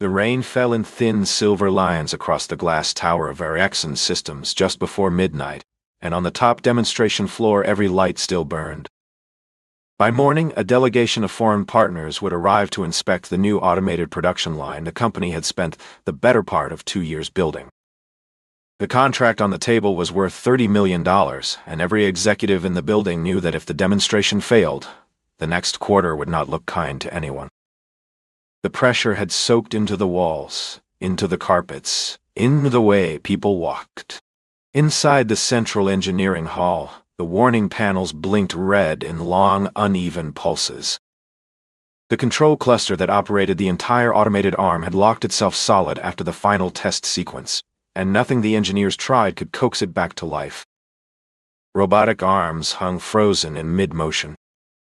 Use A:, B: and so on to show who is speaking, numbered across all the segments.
A: The rain fell in thin silver lines across the glass tower of Ericsson Systems just before midnight, and on the top demonstration floor every light still burned. By morning, a delegation of foreign partners would arrive to inspect the new automated production line the company had spent the better part of 2 years building. The contract on the table was worth $30 million, and every executive in the building knew that if the demonstration failed, the next quarter would not look kind to anyone. The pressure had soaked into the walls, into the carpets, into the way people walked. Inside the central engineering hall, the warning panels blinked red in long, uneven pulses. The control cluster that operated the entire automated arm had locked itself solid after the final test sequence, and nothing the engineers tried could coax it back to life. Robotic arms hung frozen in mid-motion.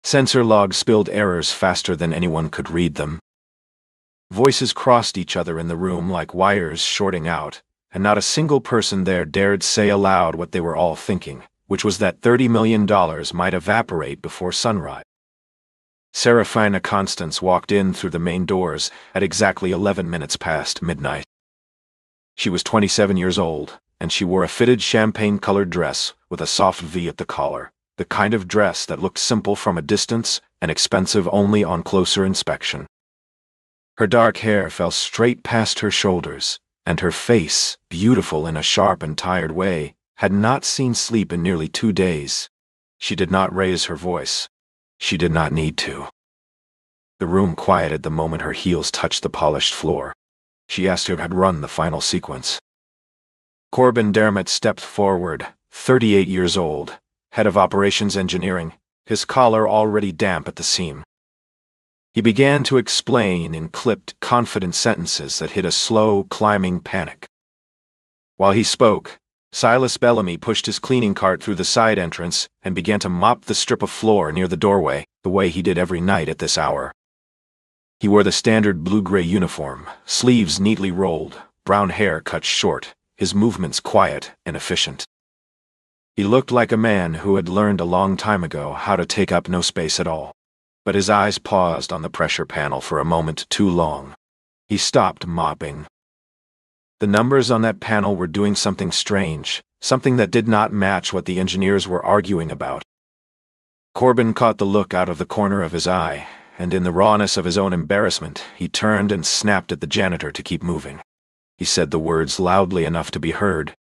A: Sensor logs spilled errors faster than anyone could read them. Voices crossed each other in the room like wires shorting out, and not a single person there dared say aloud what they were all thinking, which was that $30 million might evaporate before sunrise. Serafina Constance walked in through the main doors at exactly 11 minutes past midnight. She was 27 years old, and she wore a fitted champagne-colored dress with a soft V at the collar, the kind of dress that looked simple from a distance and expensive only on closer inspection. Her dark hair fell straight past her shoulders, and her face, beautiful in a sharp and tired way, had not seen sleep in nearly 2 days. She did not raise her voice. She did not need to. The room quieted the moment her heels touched the polished floor. She asked who had run the final sequence. Corbin Dermott stepped forward, 38 years old, head of operations engineering, his collar already damp at the seam. He began to explain in clipped, confident sentences that hid a slow, climbing panic. While he spoke, Silas Bellamy pushed his cleaning cart through the side entrance and began to mop the strip of floor near the doorway, the way he did every night at this hour. He wore the standard blue-gray uniform, sleeves neatly rolled, brown hair cut short, his movements quiet and efficient. He looked like a man who had learned a long time ago how to take up no space at all. But his eyes paused on the pressure panel for a moment too long. He stopped mopping. The numbers on that panel were doing something strange, something that did not match what the engineers were arguing about. Corbin caught the look out of the corner of his eye, and in the rawness of his own embarrassment, he turned and snapped at the janitor to keep moving. He said the words loudly enough to be heard.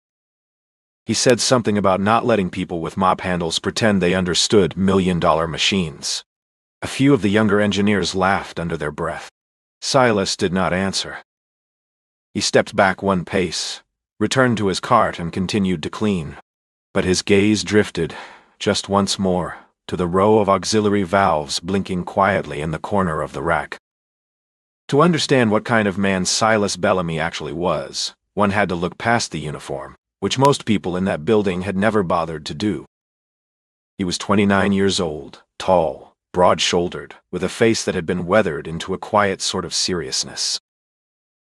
A: He said something about not letting people with mop handles pretend they understood million-dollar machines. A few of the younger engineers laughed under their breath. Silas did not answer. He stepped back one pace, returned to his cart and continued to clean. But his gaze drifted, just once more, to the row of auxiliary valves blinking quietly in the corner of the rack. To understand what kind of man Silas Bellamy actually was, one had to look past the uniform, which most people in that building had never bothered to do. He was 29 years old, tall, broad-shouldered, with a face that had been weathered into a quiet sort of seriousness.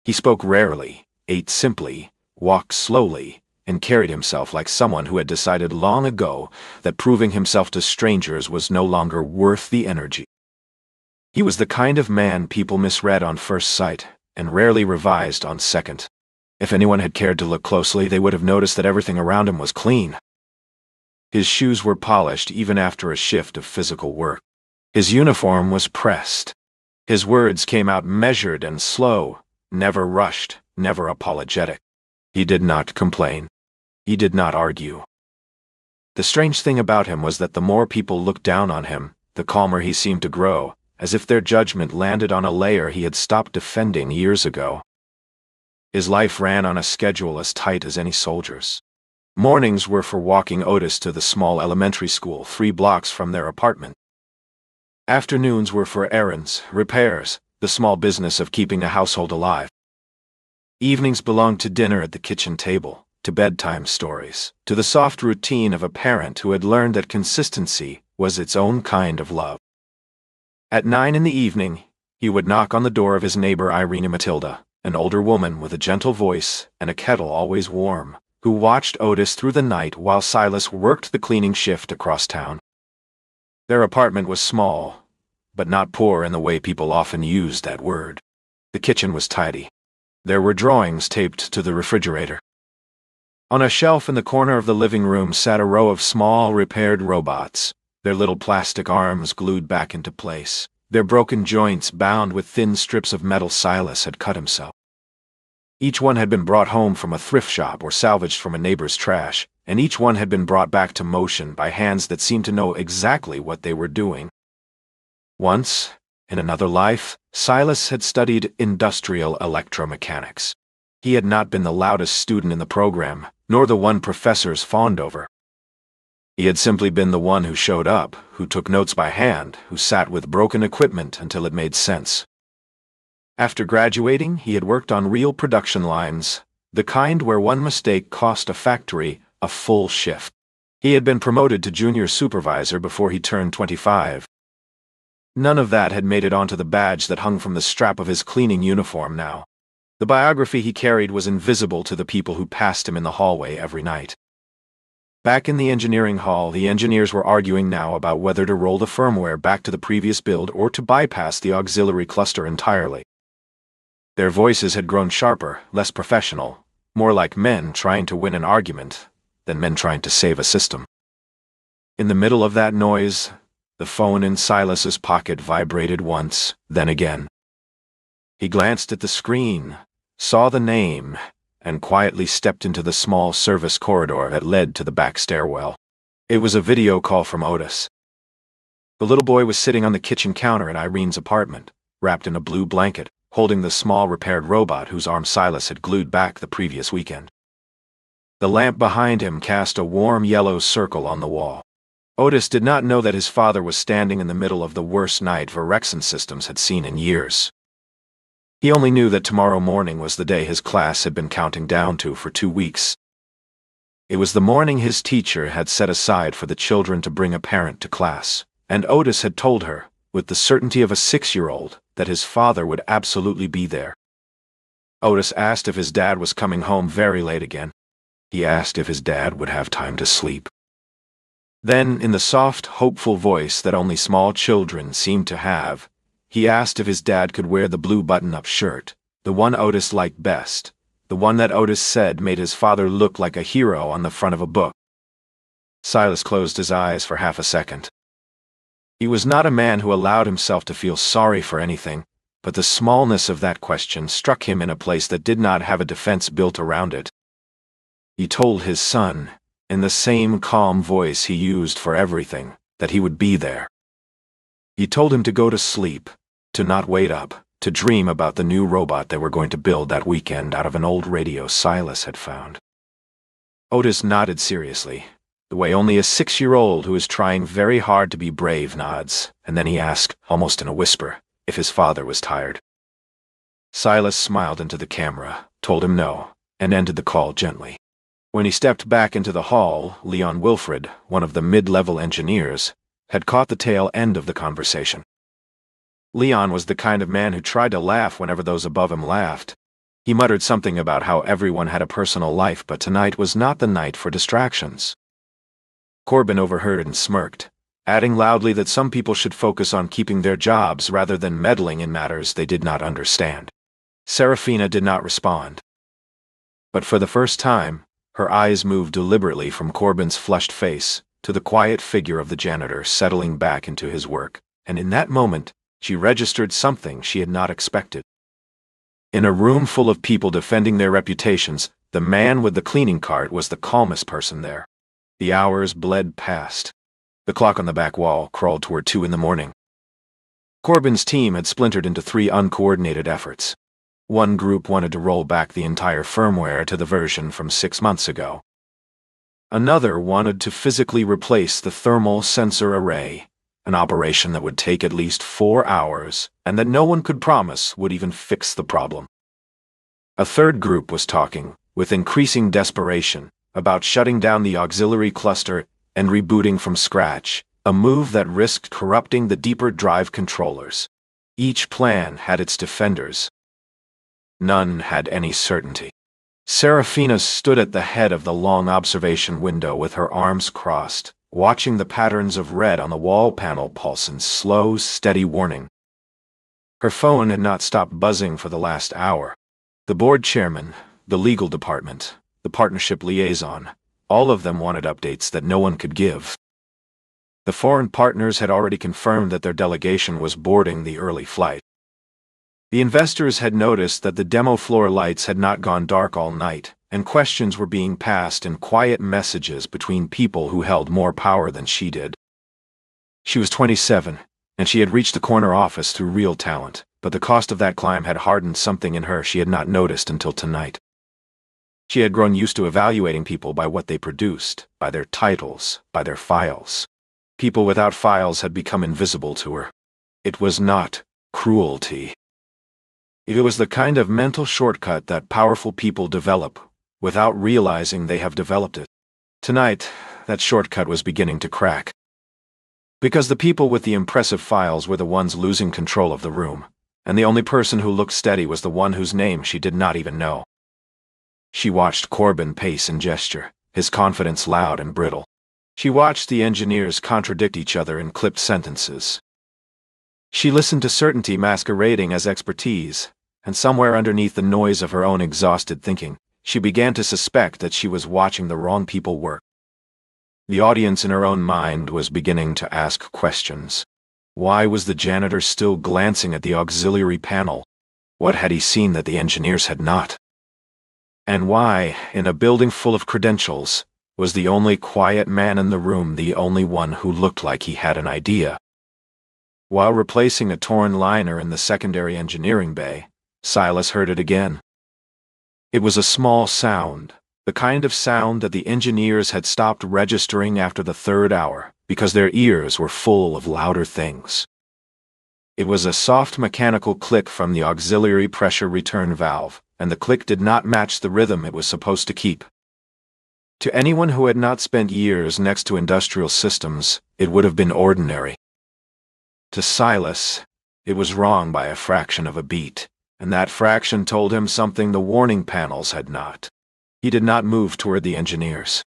A: He spoke rarely, ate simply, walked slowly, and carried himself like someone who had decided long ago that proving himself to strangers was no longer worth the energy. He was the kind of man people misread on first sight and rarely revised on second. If anyone had cared to look closely, they would have noticed that everything around him was clean. His shoes were polished even after a shift of physical work. His uniform was pressed. His words came out measured and slow, never rushed, never apologetic. He did not complain. He did not argue. The strange thing about him was that the more people looked down on him, the calmer he seemed to grow, as if their judgment landed on a layer he had stopped defending years ago. His life ran on a schedule as tight as any soldier's. Mornings were for walking Otis to the small elementary school 3 blocks from their apartment. Afternoons were for errands, repairs, the small business of keeping a household alive. Evenings belonged to dinner at the kitchen table, to bedtime stories, to the soft routine of a parent who had learned that consistency was its own kind of love. At 9 in the evening, he would knock on the door of his neighbor Irina Matilda, an older woman with a gentle voice and a kettle always warm, who watched Otis through the night while Silas worked the cleaning shift across town. Their apartment was small, but not poor in the way people often used that word. The kitchen was tidy. There were drawings taped to the refrigerator. On a shelf in the corner of the living room sat a row of small, repaired robots, their little plastic arms glued back into place, their broken joints bound with thin strips of metal Silas had cut himself. Each one had been brought home from a thrift shop or salvaged from a neighbor's trash, and each one had been brought back to motion by hands that seemed to know exactly what they were doing. Once, in another life, Silas had studied industrial electromechanics. He had not been the loudest student in the program, nor the one professors fawned over. He had simply been the one who showed up, who took notes by hand, who sat with broken equipment until it made sense. After graduating, he had worked on real production lines, the kind where one mistake cost a factory a full shift. He had been promoted to junior supervisor before he turned 25. None of that had made it onto the badge that hung from the strap of his cleaning uniform now. The biography he carried was invisible to the people who passed him in the hallway every night. Back in the engineering hall, the engineers were arguing now about whether to roll the firmware back to the previous build or to bypass the auxiliary cluster entirely. Their voices had grown sharper, less professional, more like men trying to win an argument than men trying to save a system. In the middle of that noise, the phone in Silas's pocket vibrated once, then again. He glanced at the screen, saw the name, and quietly stepped into the small service corridor that led to the back stairwell. It was a video call from Otis. The little boy was sitting on the kitchen counter in Irene's apartment, wrapped in a blue blanket, holding the small repaired robot whose arm Silas had glued back the previous weekend. The lamp behind him cast a warm yellow circle on the wall. Otis did not know that his father was standing in the middle of the worst night Virexon Systems had seen in years. He only knew that tomorrow morning was the day his class had been counting down to for 2 weeks. It was the morning his teacher had set aside for the children to bring a parent to class, and Otis had told her, with the certainty of a 6-year-old, that his father would absolutely be there. Otis asked if his dad was coming home very late again. He asked if his dad would have time to sleep. Then, in the soft, hopeful voice that only small children seem to have, he asked if his dad could wear the blue button-up shirt, the one Otis liked best, the one that Otis said made his father look like a hero on the front of a book. Silas closed his eyes for half a second. He was not a man who allowed himself to feel sorry for anything, but the smallness of that question struck him in a place that did not have a defense built around it. He told his son, in the same calm voice he used for everything, that he would be there. He told him to go to sleep, to not wait up, to dream about the new robot they were going to build that weekend out of an old radio Silas had found. Otis nodded seriously, the way only a 6-year-old who is trying very hard to be brave nods, and then he asked, almost in a whisper, if his father was tired. Silas smiled into the camera, told him no, and ended the call gently. When he stepped back into the hall, Leon Wilfred, one of the mid-level engineers, had caught the tail end of the conversation. Leon was the kind of man who tried to laugh whenever those above him laughed. He muttered something about how everyone had a personal life, but tonight was not the night for distractions. Corbin overheard and smirked, adding loudly that some people should focus on keeping their jobs rather than meddling in matters they did not understand. Serafina did not respond. But for the first time, her eyes moved deliberately from Corbin's flushed face to the quiet figure of the janitor settling back into his work, and in that moment, she registered something she had not expected. In a room full of people defending their reputations, the man with the cleaning cart was the calmest person there. The hours bled past. The clock on the back wall crawled toward 2 in the morning. Corbin's team had splintered into 3 uncoordinated efforts. One group wanted to roll back the entire firmware to the version from 6 months ago. Another wanted to physically replace the thermal sensor array, an operation that would take at least 4 hours, and that no one could promise would even fix the problem. A third group was talking, with increasing desperation, about shutting down the auxiliary cluster and rebooting from scratch, a move that risked corrupting the deeper drive controllers. Each plan had its defenders. None had any certainty. Serafina stood at the head of the long observation window with her arms crossed, watching the patterns of red on the wall panel pulse in slow, steady warning. Her phone had not stopped buzzing for the last hour. The board chairman, the legal department, the partnership liaison, all of them wanted updates that no one could give. The foreign partners had already confirmed that their delegation was boarding the early flight. The investors had noticed that the demo floor lights had not gone dark all night, and questions were being passed in quiet messages between people who held more power than she did. She was 27, and she had reached the corner office through real talent, but the cost of that climb had hardened something in her she had not noticed until tonight. She had grown used to evaluating people by what they produced, by their titles, by their files. People without files had become invisible to her. It was not cruelty. It was the kind of mental shortcut that powerful people develop without realizing they have developed it. Tonight, that shortcut was beginning to crack. Because the people with the impressive files were the ones losing control of the room, and the only person who looked steady was the one whose name she did not even know. She watched Corbin pace and gesture, his confidence loud and brittle. She watched the engineers contradict each other in clipped sentences. She listened to certainty masquerading as expertise, and somewhere underneath the noise of her own exhausted thinking, she began to suspect that she was watching the wrong people work. The audience in her own mind was beginning to ask questions. Why was the janitor still glancing at the auxiliary panel? What had he seen that the engineers had not? And why, in a building full of credentials, was the only quiet man in the room the only one who looked like he had an idea? While replacing a torn liner in the secondary engineering bay, Silas heard it again. It was a small sound, the kind of sound that the engineers had stopped registering after the third hour because their ears were full of louder things. It was a soft mechanical click from the auxiliary pressure return valve, and the click did not match the rhythm it was supposed to keep. To anyone who had not spent years next to industrial systems, it would have been ordinary. To Silas, it was wrong by a fraction of a beat, and that fraction told him something the warning panels had not. He did not move toward the engineers.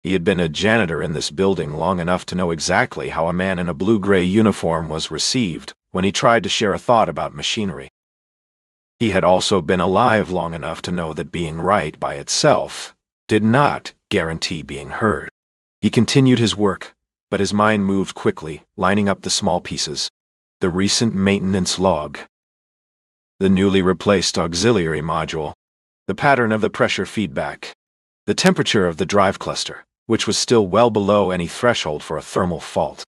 A: He had been a janitor in this building long enough to know exactly how a man in a blue-gray uniform was received when he tried to share a thought about machinery. He had also been alive long enough to know that being right by itself did not guarantee being heard. He continued his work, but his mind moved quickly, lining up the small pieces. The recent maintenance log. The newly replaced auxiliary module. The pattern of the pressure feedback. The temperature of the drive cluster, which was still well below any threshold for a thermal fault.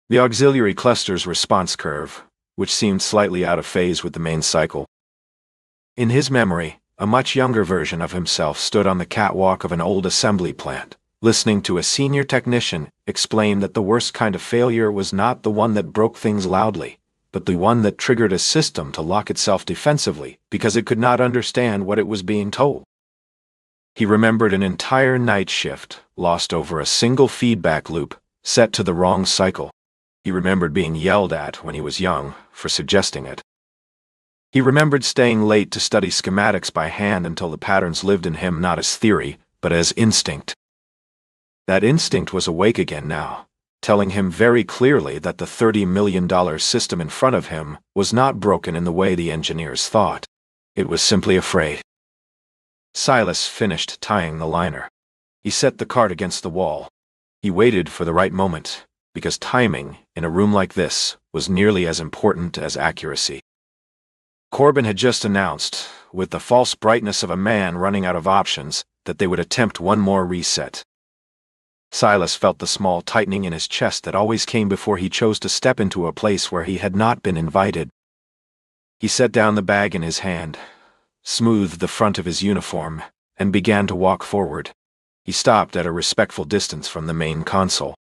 A: The auxiliary cluster's response curve, which seemed slightly out of phase with the main cycle. In his memory, a much younger version of himself stood on the catwalk of an old assembly plant, listening to a senior technician explain that the worst kind of failure was not the one that broke things loudly, but the one that triggered a system to lock itself defensively because it could not understand what it was being told. He remembered an entire night shift lost over a single feedback loop set to the wrong cycle. He remembered being yelled at when he was young for suggesting it. He remembered staying late to study schematics by hand until the patterns lived in him not as theory, but as instinct. That instinct was awake again now, telling him very clearly that the $30 million system in front of him was not broken in the way the engineers thought. It was simply afraid. Silas finished tying the liner. He set the cart against the wall. He waited for the right moment, because timing, in a room like this, was nearly as important as accuracy. Corbin had just announced, with the false brightness of a man running out of options, that they would attempt one more reset. Silas felt the small tightening in his chest that always came before he chose to step into a place where he had not been invited. He set down the bag in his hand, smoothed the front of his uniform, and began to walk forward. He stopped at a respectful distance from the main console.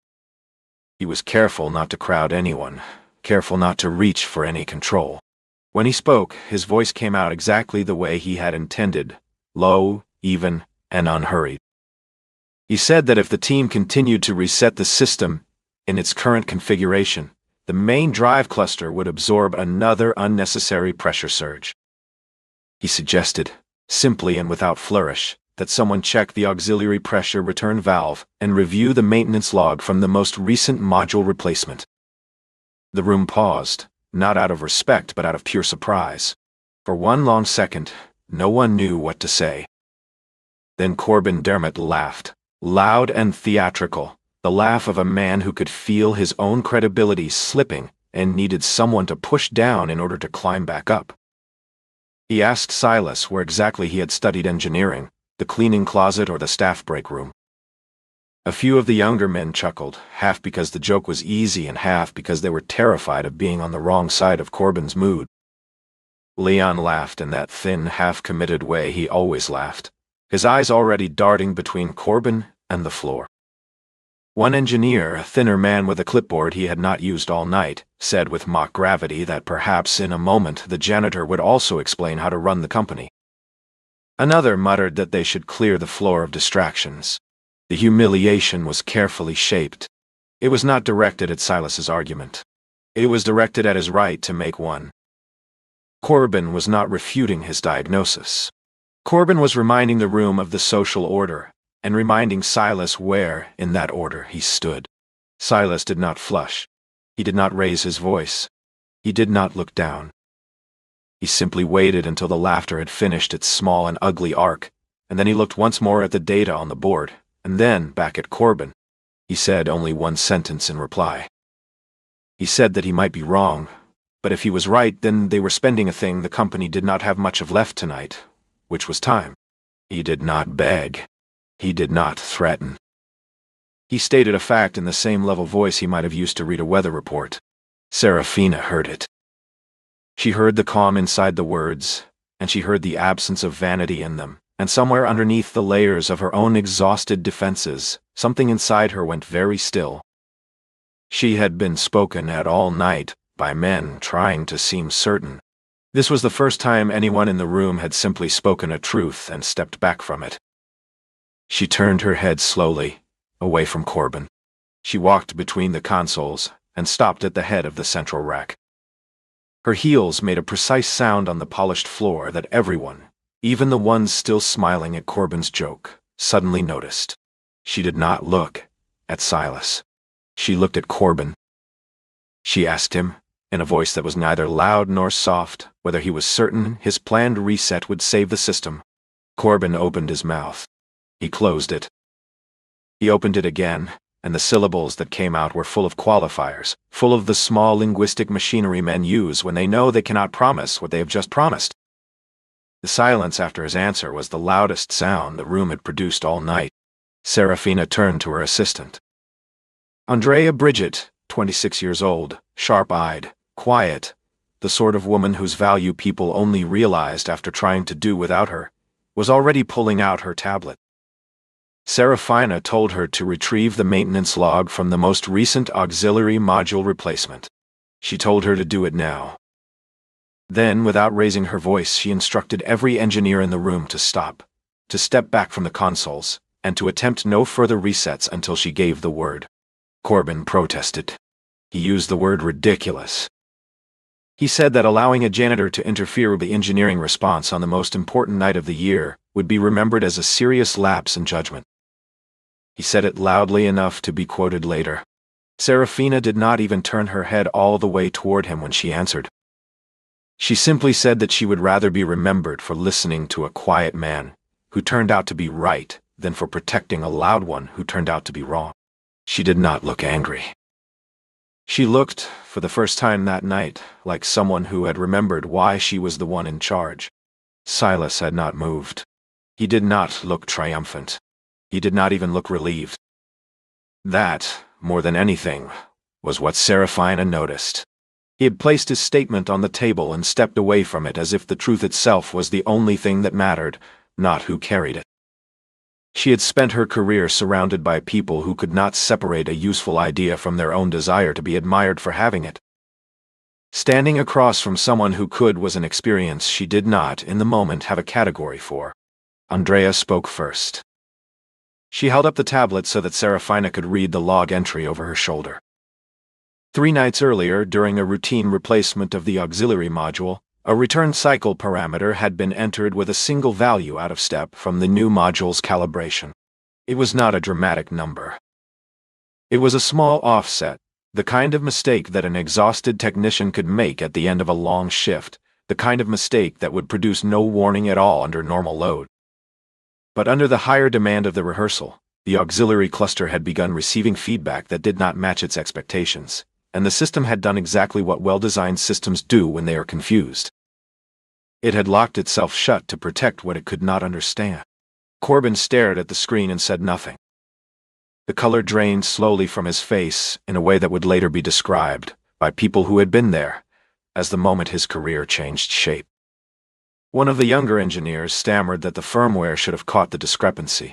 A: He was careful not to crowd anyone, careful not to reach for any control. When he spoke, his voice came out exactly the way he had intended, low, even, and unhurried. He said that if the team continued to reset the system in its current configuration, the main drive cluster would absorb another unnecessary pressure surge. He suggested, simply and without flourish, that someone check the auxiliary pressure return valve and review the maintenance log from the most recent module replacement. The room paused, not out of respect but out of pure surprise. For one long second, no one knew what to say. Then Corbin Dermott laughed, loud and theatrical, the laugh of a man who could feel his own credibility slipping and needed someone to push down in order to climb back up. He asked Silas where exactly he had studied engineering, the cleaning closet or the staff break room. A few of the younger men chuckled, half because the joke was easy and half because they were terrified of being on the wrong side of Corbin's mood. Leon laughed in that thin, half-committed way he always laughed, his eyes already darting between Corbin and the floor. One engineer, a thinner man with a clipboard he had not used all night, said with mock gravity that perhaps in a moment the janitor would also explain how to run the company. Another muttered that they should clear the floor of distractions. The humiliation was carefully shaped. It was not directed at Silas's argument. It was directed at his right to make one. Corbin was not refuting his diagnosis. Corbin was reminding the room of the social order, and reminding Silas where, in that order, he stood. Silas did not flush. He did not raise his voice. He did not look down. He simply waited until the laughter had finished its small and ugly arc, and then he looked once more at the data on the board, and then back at Corbin. He said only one sentence in reply. He said that he might be wrong, but if he was right, then they were spending a thing the company did not have much of left tonight, which was time. He did not beg. He did not threaten. He stated a fact in the same level voice he might have used to read a weather report. Serafina heard it. She heard the calm inside the words, and she heard the absence of vanity in them, and somewhere underneath the layers of her own exhausted defenses, something inside her went very still. She had been spoken at all night by men trying to seem certain. This was the first time anyone in the room had simply spoken a truth and stepped back from it. She turned her head slowly, away from Corbin. She walked between the consoles and stopped at the head of the central rack. Her heels made a precise sound on the polished floor that everyone, even the ones still smiling at Corbin's joke, suddenly noticed. She did not look at Silas. She looked at Corbin. She asked him, in a voice that was neither loud nor soft, whether he was certain his planned reset would save the system. Corbin opened his mouth. He closed it. He opened it again, and the syllables that came out were full of qualifiers, full of the small linguistic machinery men use when they know they cannot promise what they have just promised. The silence after his answer was the loudest sound the room had produced all night. Serafina turned to her assistant. Andrea Bridget, 26 years old, sharp-eyed, quiet, the sort of woman whose value people only realized after trying to do without her, was already pulling out her tablet. Serafina told her to retrieve the maintenance log from the most recent auxiliary module replacement. She told her to do it now. Then, without raising her voice, she instructed every engineer in the room to stop, to step back from the consoles, and to attempt no further resets until she gave the word. Corbin protested. He used the word ridiculous. He said that allowing a janitor to interfere with the engineering response on the most important night of the year would be remembered as a serious lapse in judgment. He said it loudly enough to be quoted later. Serafina did not even turn her head all the way toward him when she answered. She simply said that she would rather be remembered for listening to a quiet man who turned out to be right than for protecting a loud one who turned out to be wrong. She did not look angry. She looked, for the first time that night, like someone who had remembered why she was the one in charge. Silas had not moved. He did not look triumphant. He did not even look relieved. That, more than anything, was what Serafina noticed. He had placed his statement on the table and stepped away from it as if the truth itself was the only thing that mattered, not who carried it. She had spent her career surrounded by people who could not separate a useful idea from their own desire to be admired for having it. Standing across from someone who could was an experience she did not, in the moment, have a category for. Andrea spoke first. She held up the tablet so that Serafina could read the log entry over her shoulder. 3 nights earlier, during a routine replacement of the auxiliary module, a return cycle parameter had been entered with a single value out of step from the new module's calibration. It was not a dramatic number. It was a small offset, The kind of mistake that an exhausted technician could make at the end of a long shift, the kind of mistake that would produce no warning at all under normal load. But under the higher demand of the rehearsal, the auxiliary cluster had begun receiving feedback that did not match its expectations, and the system had done exactly what well-designed systems do when they are confused. It had locked itself shut to protect what it could not understand. Corbin stared at the screen and said nothing. The color drained slowly from his face in a way that would later be described, by people who had been there, as the moment his career changed shape. One of the younger engineers stammered that the firmware should have caught the discrepancy.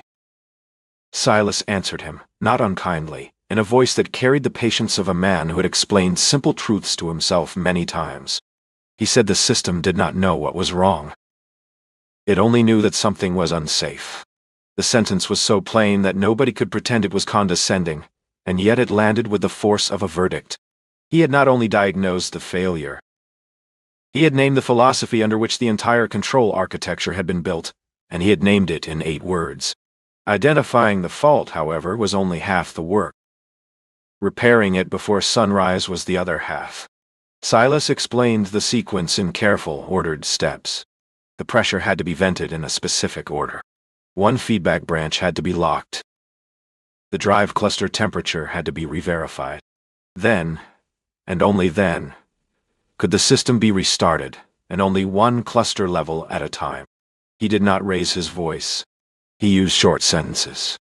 A: Silas answered him, not unkindly, in a voice that carried the patience of a man who had explained simple truths to himself many times. He said the system did not know what was wrong. It only knew that something was unsafe. The sentence was so plain that nobody could pretend it was condescending, and yet it landed with the force of a verdict. He had not only diagnosed the failure, he had named the philosophy under which the entire control architecture had been built, and he had named it in 8 words. Identifying the fault, however, was only half the work. Repairing it before sunrise was the other half. Silas explained the sequence in careful, ordered steps. The pressure had to be vented in a specific order. One feedback branch had to be locked. The drive cluster temperature had to be re-verified. Then, and only then, could the system be restarted, and only one cluster level at a time. He did not raise his voice. He used short sentences.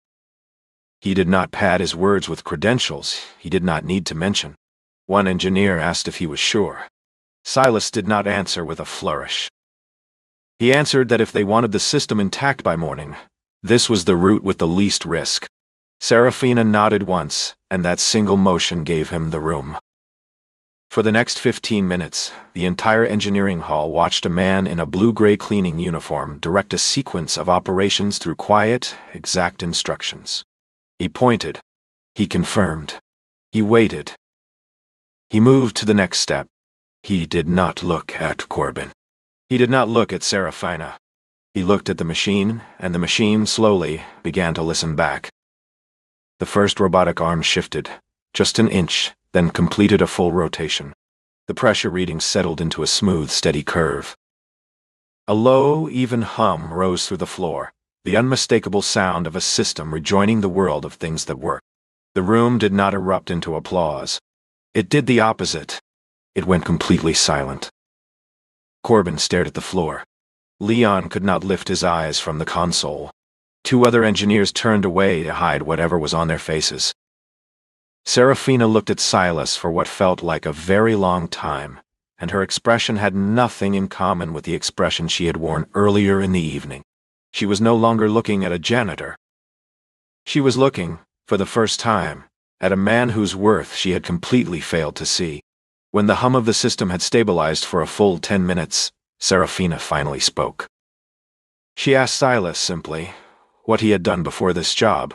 A: He did not pad his words with credentials he did not need to mention. One engineer asked if he was sure. Silas did not answer with a flourish. He answered that if they wanted the system intact by morning, this was the route with the least risk. Serafina nodded once, and that single motion gave him the room. For the next 15 minutes, the entire engineering hall watched a man in a blue-gray cleaning uniform direct a sequence of operations through quiet, exact instructions. He pointed. He confirmed. He waited. He moved to the next step. He did not look at Corbin. He did not look at Serafina. He looked at the machine, and the machine slowly began to listen back. The first robotic arm shifted, just an inch, then completed a full rotation. The pressure reading settled into a smooth, steady curve. A low, even hum rose through the floor, the unmistakable sound of a system rejoining the world of things that work. The room did not erupt into applause. It did the opposite. It went completely silent. Corbin stared at the floor. Leon could not lift his eyes from the console. 2 other engineers turned away to hide whatever was on their faces. Serafina looked at Silas for what felt like a very long time, and her expression had nothing in common with the expression she had worn earlier in the evening. She was no longer looking at a janitor. She was looking, for the first time, at a man whose worth she had completely failed to see. When the hum of the system had stabilized for a full 10 minutes, Serafina finally spoke. She asked Silas simply what he had done before this job.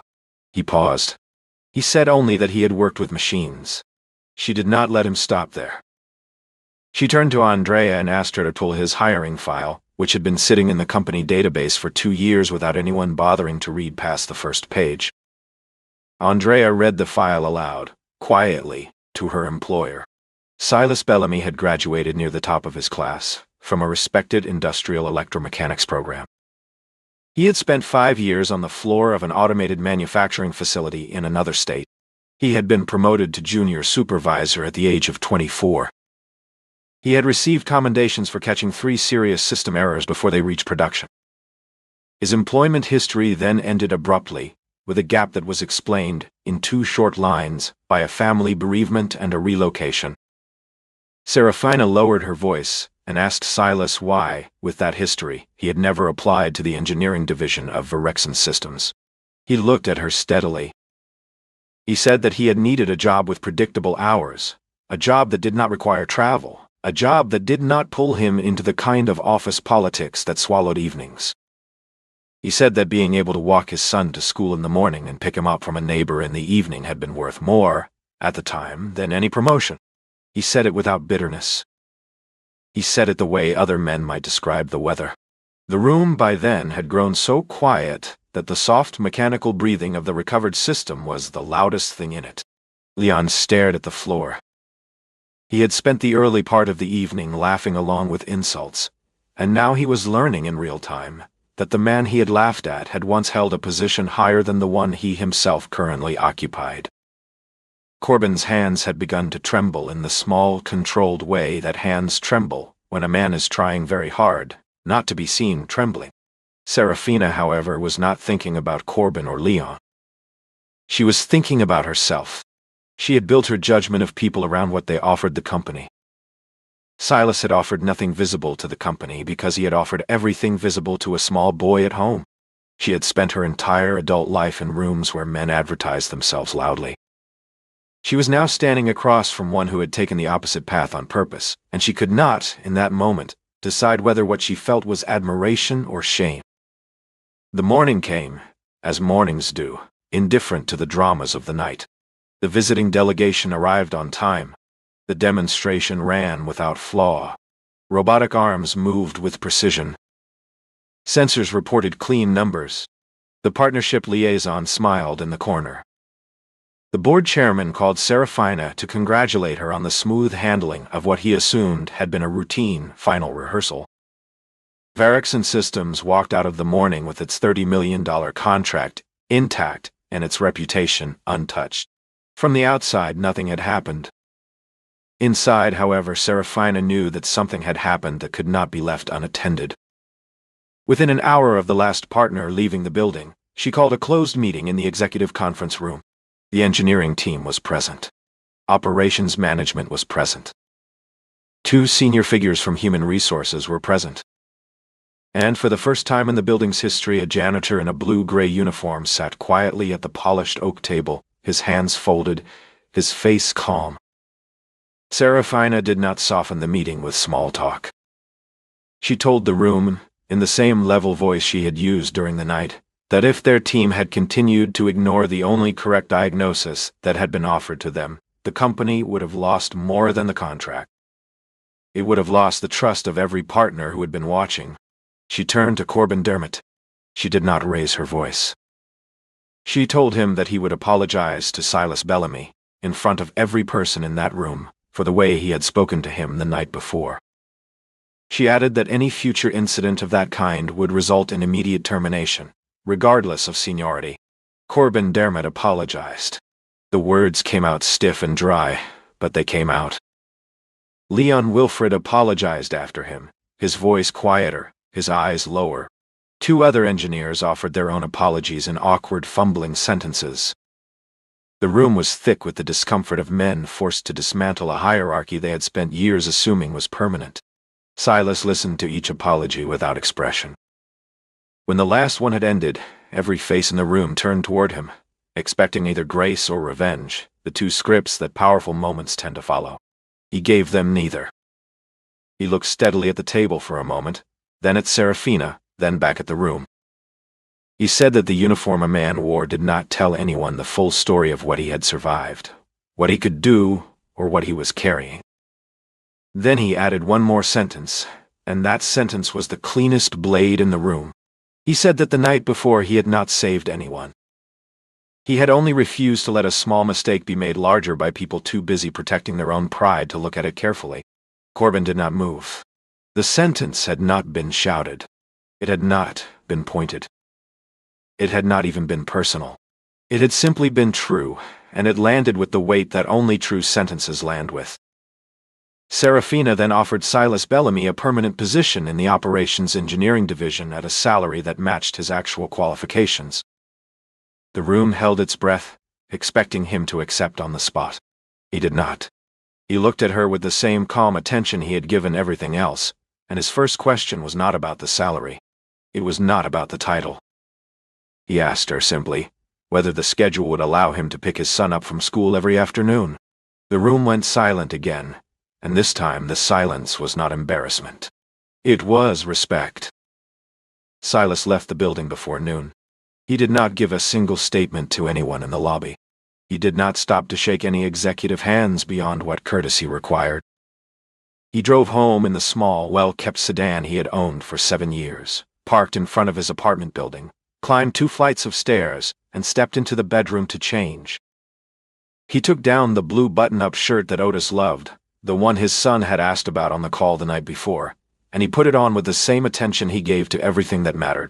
A: He paused. He said only that he had worked with machines. She did not let him stop there. She turned to Andrea and asked her to pull his hiring file, which had been sitting in the company database for 2 years without anyone bothering to read past the first page. Andrea read the file aloud, quietly, to her employer. Silas Bellamy had graduated near the top of his class, from a respected industrial electromechanics program. He had spent 5 years on the floor of an automated manufacturing facility in another state. He had been promoted to junior supervisor at the age of 24. He had received commendations for catching 3 serious system errors before they reached production. His employment history then ended abruptly, with a gap that was explained, in 2 short lines, by a family bereavement and a relocation. Serafina lowered her voice and asked Silas why, with that history, he had never applied to the engineering division of Virexon Systems. He looked at her steadily. He said that he had needed a job with predictable hours, a job that did not require travel, a job that did not pull him into the kind of office politics that swallowed evenings. He said that being able to walk his son to school in the morning and pick him up from a neighbor in the evening had been worth more, at the time, than any promotion. He said it without bitterness. He said it the way other men might describe the weather. The room by then had grown so quiet that the soft mechanical breathing of the recovered system was the loudest thing in it. Leon stared at the floor. He had spent the early part of the evening laughing along with insults, and now he was learning in real time that the man he had laughed at had once held a position higher than the one he himself currently occupied. Corbin's hands had begun to tremble in the small, controlled way that hands tremble when a man is trying very hard not to be seen trembling. Serafina, however, was not thinking about Corbin or Leon. She was thinking about herself. She had built her judgment of people around what they offered the company. Silas had offered nothing visible to the company because he had offered everything visible to a small boy at home. She had spent her entire adult life in rooms where men advertised themselves loudly. She was now standing across from one who had taken the opposite path on purpose, and she could not, in that moment, decide whether what she felt was admiration or shame. The morning came, as mornings do, indifferent to the dramas of the night. The visiting delegation arrived on time. The demonstration ran without flaw. Robotic arms moved with precision. Sensors reported clean numbers. The partnership liaison smiled in the corner. The board chairman called Serafina to congratulate her on the smooth handling of what he assumed had been a routine final rehearsal. Variexon Systems walked out of the morning with its $30 million contract intact and its reputation untouched. From the outside, nothing had happened. Inside, however, Serafina knew that something had happened that could not be left unattended. Within an hour of the last partner leaving the building, she called a closed meeting in the executive conference room. The engineering team was present. Operations management was present. 2 senior figures from human resources were present. And for the first time in the building's history, a janitor in a blue-gray uniform sat quietly at the polished oak table, his hands folded, his face calm. Serafina did not soften the meeting with small talk. She told the room, in the same level voice she had used during the night, that if their team had continued to ignore the only correct diagnosis that had been offered to them, the company would have lost more than the contract. It would have lost the trust of every partner who had been watching. She turned to Corbin Dermott. She did not raise her voice. She told him that he would apologize to Silas Bellamy, in front of every person in that room, for the way he had spoken to him the night before. She added that any future incident of that kind would result in immediate termination, regardless of seniority. Corbin Dermott apologized. The words came out stiff and dry, but they came out. Leon Wilfred apologized after him, his voice quieter, his eyes lower. 2 other engineers offered their own apologies in awkward, fumbling sentences. The room was thick with the discomfort of men forced to dismantle a hierarchy they had spent years assuming was permanent. Silas listened to each apology without expression. When the last one had ended, every face in the room turned toward him, expecting either grace or revenge, the 2 scripts that powerful moments tend to follow. He gave them neither. He looked steadily at the table for a moment, then at Serafina, then back at the room. He said that the uniform a man wore did not tell anyone the full story of what he had survived, what he could do, or what he was carrying. Then he added one more sentence, and that sentence was the cleanest blade in the room. He said that the night before he had not saved anyone. He had only refused to let a small mistake be made larger by people too busy protecting their own pride to look at it carefully. Corbin did not move. The sentence had not been shouted. It had not been pointed. It had not even been personal. It had simply been true, and it landed with the weight that only true sentences land with. Serafina then offered Silas Bellamy a permanent position in the operations engineering division at a salary that matched his actual qualifications. The room held its breath, expecting him to accept on the spot. He did not. He looked at her with the same calm attention he had given everything else, and his first question was not about the salary. It was not about the title. He asked her simply whether the schedule would allow him to pick his son up from school every afternoon. The room went silent again, and this time the silence was not embarrassment. It was respect. Silas left the building before noon. He did not give a single statement to anyone in the lobby. He did not stop to shake any executive hands beyond what courtesy required. He drove home in the small, well-kept sedan he had owned for 7 years, parked in front of his apartment building, climbed 2 flights of stairs, and stepped into the bedroom to change. He took down the blue button-up shirt that Otis loved, the one his son had asked about on the call the night before, and he put it on with the same attention he gave to everything that mattered.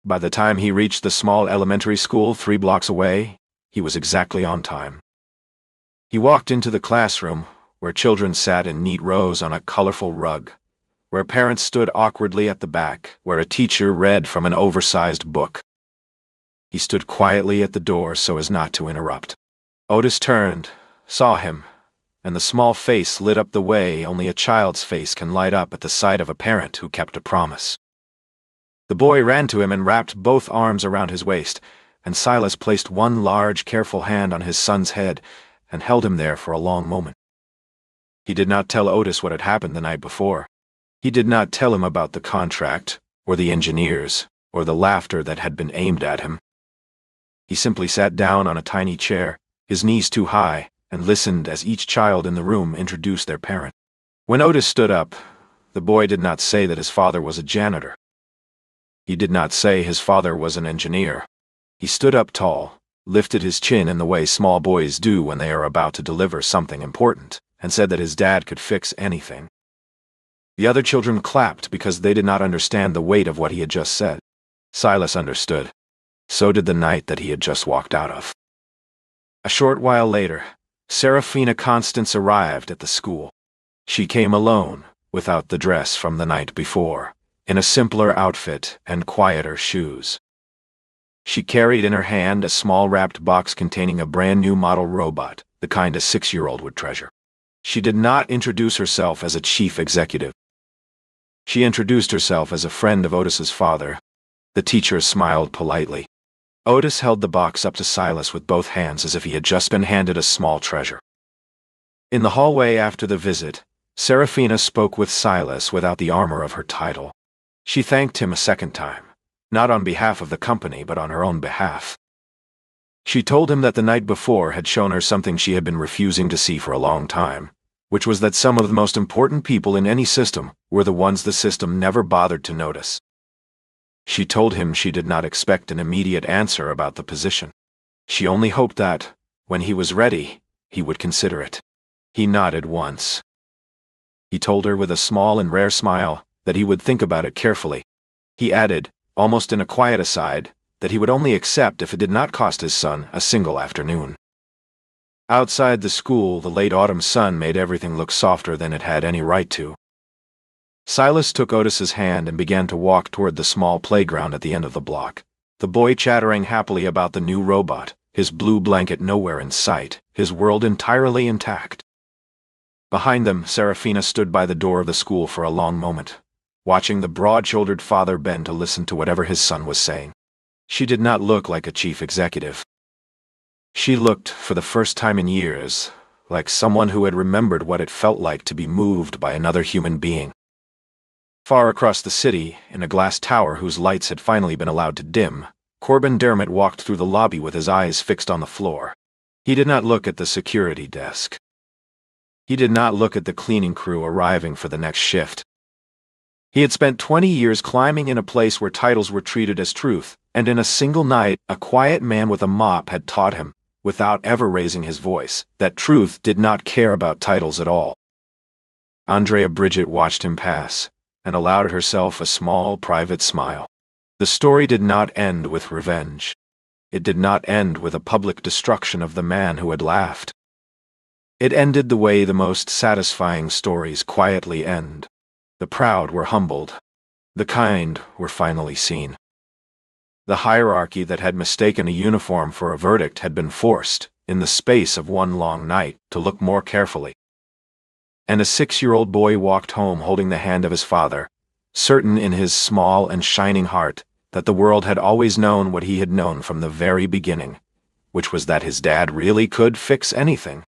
A: By the time he reached the small elementary school 3 blocks away, he was exactly on time. He walked into the classroom, where children sat in neat rows on a colorful rug, where parents stood awkwardly at the back, where a teacher read from an oversized book. He stood quietly at the door so as not to interrupt. Otis turned, saw him, and the small face lit up the way only a child's face can light up at the sight of a parent who kept a promise. The boy ran to him and wrapped both arms around his waist, and Silas placed one large, careful hand on his son's head and held him there for a long moment. He did not tell Otis what had happened the night before. He did not tell him about the contract, or the engineers, or the laughter that had been aimed at him. He simply sat down on a tiny chair, his knees too high, and listened as each child in the room introduced their parent. When Otis stood up, the boy did not say that his father was a janitor. He did not say his father was an engineer. He stood up tall, lifted his chin in the way small boys do when they are about to deliver something important, and said that his dad could fix anything. The other children clapped because they did not understand the weight of what he had just said. Silas understood. So did the night that he had just walked out of. A short while later, Serafina Constance arrived at the school. She came alone, without the dress from the night before, in a simpler outfit and quieter shoes. She carried in her hand a small wrapped box containing a brand-new model robot, the kind a 6-year-old would treasure. She did not introduce herself as a chief executive. She introduced herself as a friend of Otis's father. The teacher smiled politely. Otis held the box up to Silas with both hands as if he had just been handed a small treasure. In the hallway after the visit, Serafina spoke with Silas without the armor of her title. She thanked him a second time, not on behalf of the company but on her own behalf. She told him that the night before had shown her something she had been refusing to see for a long time, which was that some of the most important people in any system were the ones the system never bothered to notice. She told him she did not expect an immediate answer about the position. She only hoped that, when he was ready, he would consider it. He nodded once. He told her with a small and rare smile that he would think about it carefully. He added, almost in a quiet aside, that he would only accept if it did not cost his son a single afternoon. Outside the school, the late autumn sun made everything look softer than it had any right to. Silas took Otis's hand and began to walk toward the small playground at the end of the block, the boy chattering happily about the new robot, his blue blanket nowhere in sight, his world entirely intact. Behind them, Serafina stood by the door of the school for a long moment, watching the broad-shouldered father bend to listen to whatever his son was saying. She did not look like a chief executive. She looked, for the first time in years, like someone who had remembered what it felt like to be moved by another human being. Far across the city, in a glass tower whose lights had finally been allowed to dim, Corbin Dermott walked through the lobby with his eyes fixed on the floor. He did not look at the security desk. He did not look at the cleaning crew arriving for the next shift. He had spent 20 years climbing in a place where titles were treated as truth, and in a single night, a quiet man with a mop had taught him, without ever raising his voice, that truth did not care about titles at all. Andrea Bridget watched him pass, and allowed herself a small, private smile. The story did not end with revenge. It did not end with a public destruction of the man who had laughed. It ended the way the most satisfying stories quietly end. The proud were humbled. The kind were finally seen. The hierarchy that had mistaken a uniform for a verdict had been forced, in the space of one long night, to look more carefully. And a 6-year-old boy walked home holding the hand of his father, certain in his small and shining heart that the world had always known what he had known from the very beginning, which was that his dad really could fix anything.